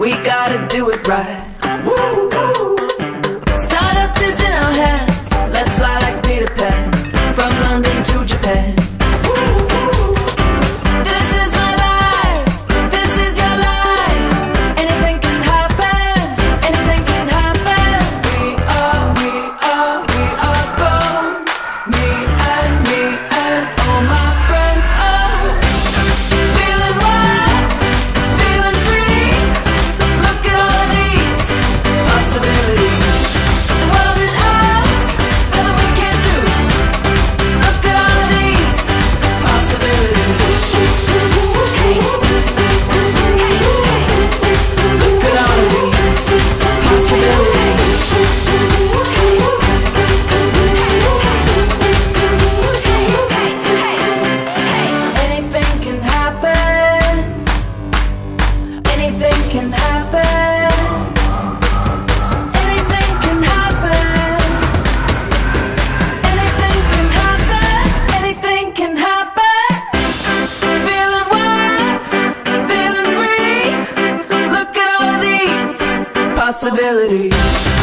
we gotta do it right. Woo, woo. Stardust is in our hands, let's fly like Peter Pan, from London to Japan. This is my life, this is your life. Anything can happen, anything can happen. We are gold. Me and all my friends are feeling wild, feeling free. Look at all of these possibilities. The world is ours, nothing we can't do. Look at all of these possibilities. Look at all of these possibilities. Anything can happen. Anything can happen. Anything can happen. Anything can happen. Anything can happen. Feeling wild, feeling free. Look at all of these possibilities.